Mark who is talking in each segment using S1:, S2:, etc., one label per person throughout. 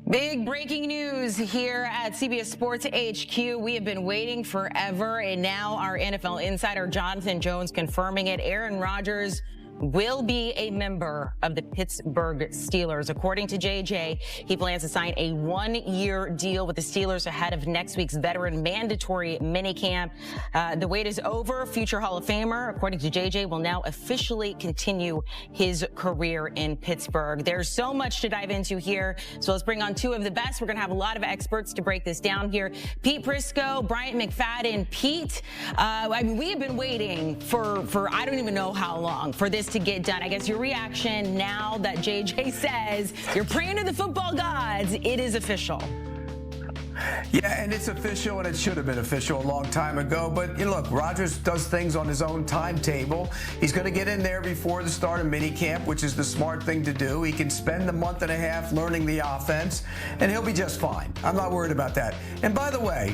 S1: Big breaking news here at CBS Sports HQ. We have been waiting forever, and now our NFL insider Jonathan Jones confirming it. Aaron Rodgers will be a member of the Pittsburgh Steelers. According to JJ, he plans to sign a one-year deal with the Steelers ahead of next week's veteran mandatory minicamp. The wait is over. Future Hall of Famer, according to JJ, will now officially continue his career in Pittsburgh. There's so much to dive into here, so let's bring on two of the best. We're going to have a lot of experts to break this down here. Pete Prisco, Bryant McFadden. Pete, I mean, we have been waiting for I don't even know how long for this to get done. I guess your reaction now that JJ says you're praying to the football gods, it is official.
S2: Yeah, and it's official, and it should have been official a long time ago. But look, Rodgers does things on his own timetable. He's going to get in there before the start of minicamp, which is the smart thing to do. He can spend the month and a half learning the offense, and he'll be just fine. I'm not worried about that. And by the way,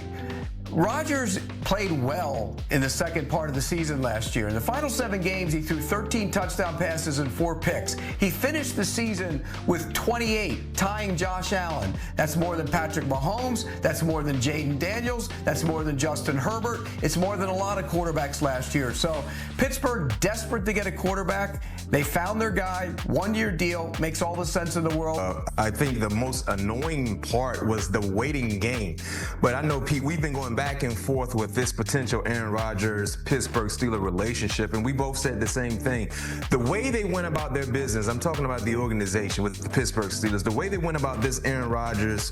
S2: Rodgers played well in the second part of the season last year. In the final 7 games, he threw 13 touchdown passes and 4 picks. He finished the season with 28, tying Josh Allen. That's more than Patrick Mahomes. That's more than Jayden Daniels. That's more than Justin Herbert. It's more than a lot of quarterbacks last year. So Pittsburgh, desperate to get a quarterback. They found their guy, one-year deal, makes all the sense in the world.
S3: I think the most annoying part was the waiting game. But I know, Pete, we've been going back and forth with this potential Aaron Rodgers-Pittsburgh Steelers relationship, and we both said the same thing. The way they went about their business, I'm talking about the organization with the Pittsburgh Steelers, the way they went about this Aaron Rodgers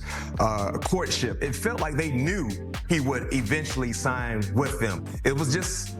S3: courtship, it felt like they knew he would eventually sign with them. It was just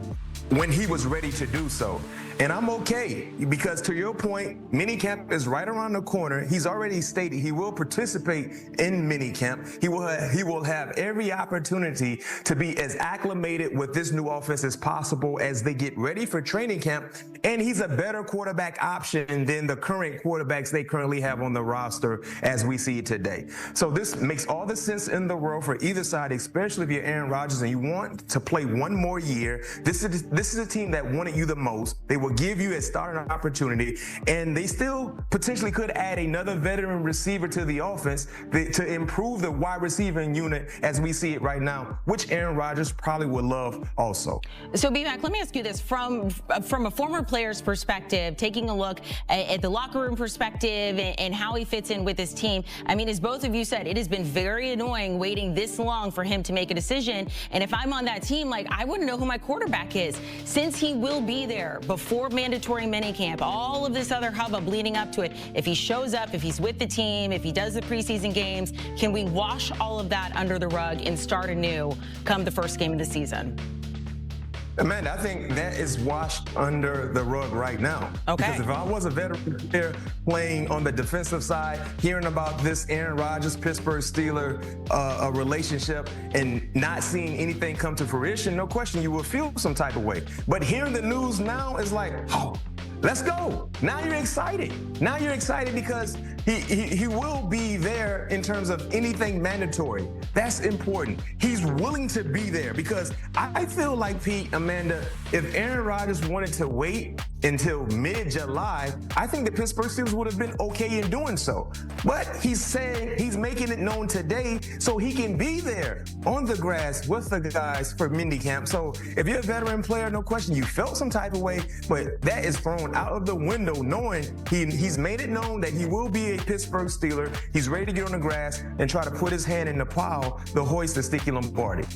S3: when he was ready to do so. And I'm okay, because to your point, minicamp is right around the corner. He's already stated he will participate in minicamp. He will have every opportunity to be as acclimated with this new offense as possible as they get ready for training camp. And he's a better quarterback option than the current quarterbacks they currently have on the roster as we see it today. So this makes all the sense in the world for either side, especially if you're Aaron Rodgers and you want to play one more year. This is a team that wanted you the most. They will give you a starting opportunity, and they still potentially could add another veteran receiver to the offense to improve the wide receiving unit as we see it right now, which Aaron Rodgers probably would love also.
S1: So, B-Mac, let me ask you this. From a former player's perspective, taking a look at the locker room perspective and how he fits in with this team, I mean, as both of you said, it has been very annoying waiting this long for him to make a decision. And if I'm on that team, like, I wouldn't know who my quarterback is, since he will be there before mandatory minicamp, all of this other hubbub leading up to it. If he shows up, if he's with the team, if he does the preseason games, can we wash all of that under the rug and start anew come the first game of the season?
S3: Amanda, I think that is washed under the rug right now.
S1: Okay.
S3: Because if I was a veteran player playing on the defensive side, hearing about this Aaron Rodgers, Pittsburgh Steelers relationship and not seeing anything come to fruition, no question you will feel some type of way. But hearing the news now is like, oh, let's go. Now you're excited. Now you're excited because he will be there in terms of anything mandatory. That's important. He's willing to be there because I feel like, Pete, Amanda, if Aaron Rodgers wanted to wait until mid-July, I think the Pittsburgh Steelers would have been okay in doing so. But he's saying he's making it known today so he can be there on the grass with the guys for minicamp. So if you're a veteran player, no question, you felt some type of way, but that is thrown out of the window knowing he's made it known that he will be a Pittsburgh Steeler. He's ready to get on the grass and try to put his hand in the plow to hoist the Sticky Lombardi.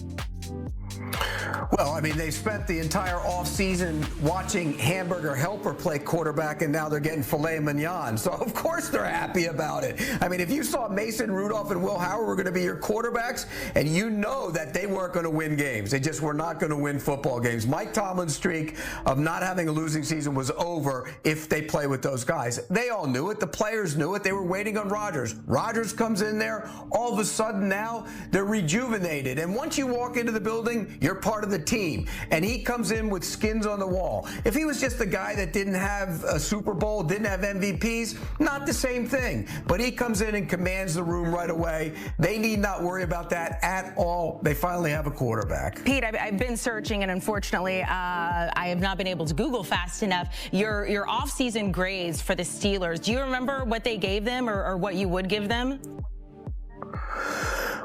S2: Well, I mean, they spent the entire offseason watching Hamburger Helper play quarterback, and now they're getting filet mignon. So, of course, they're happy about it. I mean, if you saw Mason Rudolph and Will Howard were going to be your quarterbacks, and you know that they weren't going to win games. They just were not going to win football games. Mike Tomlin's streak of not having a losing season was over if they play with those guys. They all knew it. The players knew it. They were waiting on Rodgers. Rodgers comes in there. All of a sudden now they're rejuvenated. And once you walk into the building, you're part of the team, and he comes in with skins on the wall. If he was just a guy that didn't have a Super Bowl, didn't have MVPs, not the same thing. But he comes in and commands the room right away. They need not worry about that at all. They finally have a quarterback.
S1: Pete, I've been searching, and unfortunately, I have not been able to Google fast enough your off-season grades for the Steelers. Do you remember what they gave them or what you would give them?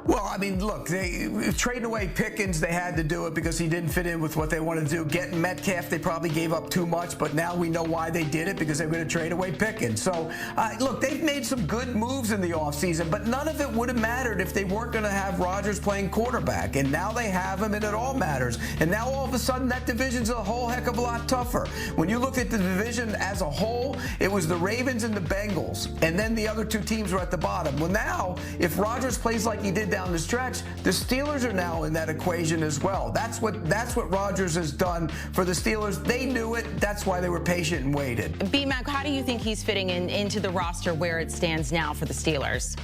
S2: Well, I mean, look, they trading away Pickens, they had to do it because he didn't fit in with what they wanted to do. Getting Metcalf, they probably gave up too much, but now we know why they did it, because they were going to trade away Pickens. So, look, they've made some good moves in the offseason, but none of it would have mattered if they weren't going to have Rodgers playing quarterback. And now they have him, and it all matters. And now all of a sudden, that division's a whole heck of a lot tougher. When you look at the division as a whole, it was the Ravens and the Bengals, and then the other two teams were at the bottom. Well, now, if Rodgers plays like he did down the stretch, the Steelers are now in that equation as well. That's what Rodgers has done for the Steelers. They knew it. That's why they were patient and waited.
S1: B-Mac, how do you think he's fitting into the roster where it stands now for the Steelers?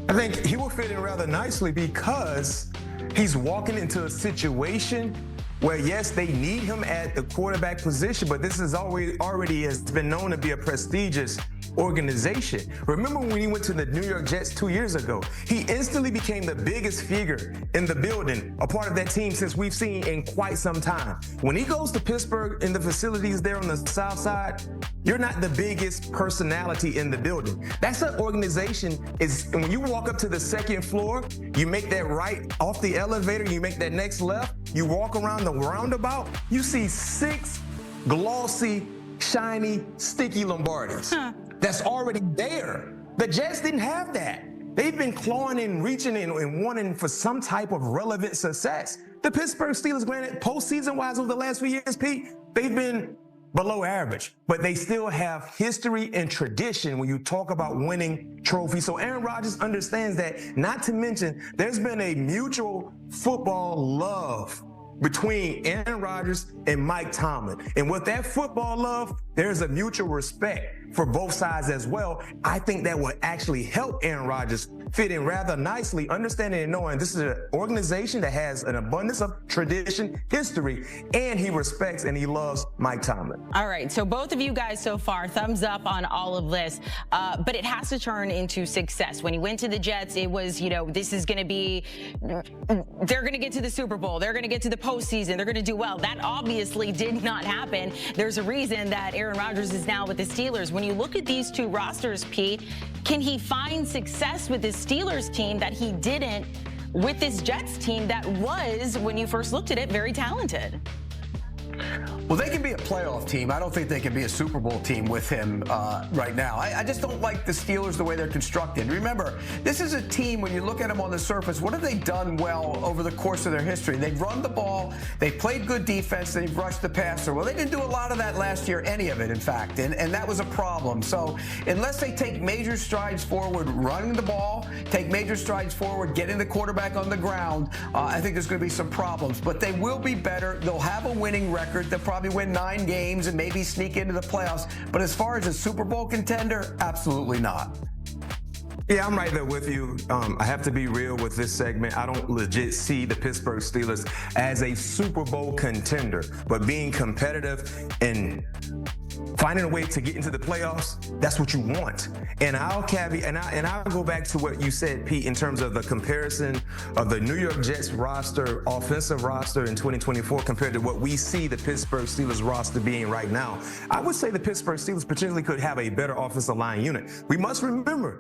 S3: I think he will fit in rather nicely because he's walking into a situation where, yes, they need him at the quarterback position, but this is already has been known to be a prestigious organization. Remember when he went to the New York Jets 2 years ago? He instantly became the biggest figure in the building, a part of that team since we've seen in quite some time. When he goes to Pittsburgh in the facilities there on the south side, you're not the biggest personality in the building. That's an organization and when you walk up to the second floor, you make that right off the elevator, you make that next left, you walk around the roundabout, you see 6 glossy, shiny, sticky Lombardis. That's already there. The Jets didn't have that. They've been clawing and reaching and wanting for some type of relevant success. The Pittsburgh Steelers, granted, postseason-wise over the last few years, Pete, they've been below average, but they still have history and tradition when you talk about winning trophies. So Aaron Rodgers understands that, not to mention there's been a mutual football love between Aaron Rodgers and Mike Tomlin. And with that football love, there's a mutual respect for both sides as well. I think that will actually help Aaron Rodgers fit in rather nicely, understanding and knowing this is an organization that has an abundance of tradition, history, and he respects and he loves Mike Tomlin.
S1: All right, so both of you guys so far, thumbs up on all of this, but it has to turn into success. When he went to the Jets, it was, this is going to be, they're going to get to the Super Bowl, they're going to get to the postseason, they're going to do well. That obviously did not happen. There's a reason that Aaron Rodgers is now with the Steelers. When you look at these two rosters, Pete, can he find success with this Steelers team that he didn't with this Jets team that was, when you first looked at it, very talented?
S2: Well, they can be a playoff team. I don't think they can be a Super Bowl team with him right now. I just don't like the Steelers the way they're constructed. Remember, this is a team, when you look at them on the surface, what have they done well over the course of their history? They've run the ball, they've played good defense, they've rushed the passer. Well, they didn't do a lot of that last year, any of it, in fact, and that was a problem. So unless they take major strides forward running the ball, take major strides forward getting the quarterback on the ground, I think there's going to be some problems. But they will be better. They'll have a winning record. They'll probably win 9 games and maybe sneak into the playoffs. But as far as a Super Bowl contender, absolutely not.
S3: Yeah, I'm right there with you. I have to be real with this segment. I don't legit see the Pittsburgh Steelers as a Super Bowl contender, but being competitive and finding a way to get into the playoffs, that's what you want. And I'll caveat, and I'll go back to what you said, Pete, in terms of the comparison of the New York Jets roster, offensive roster in 2024 compared to what we see the Pittsburgh Steelers roster being right now. I would say the Pittsburgh Steelers potentially could have a better offensive line unit. We must remember,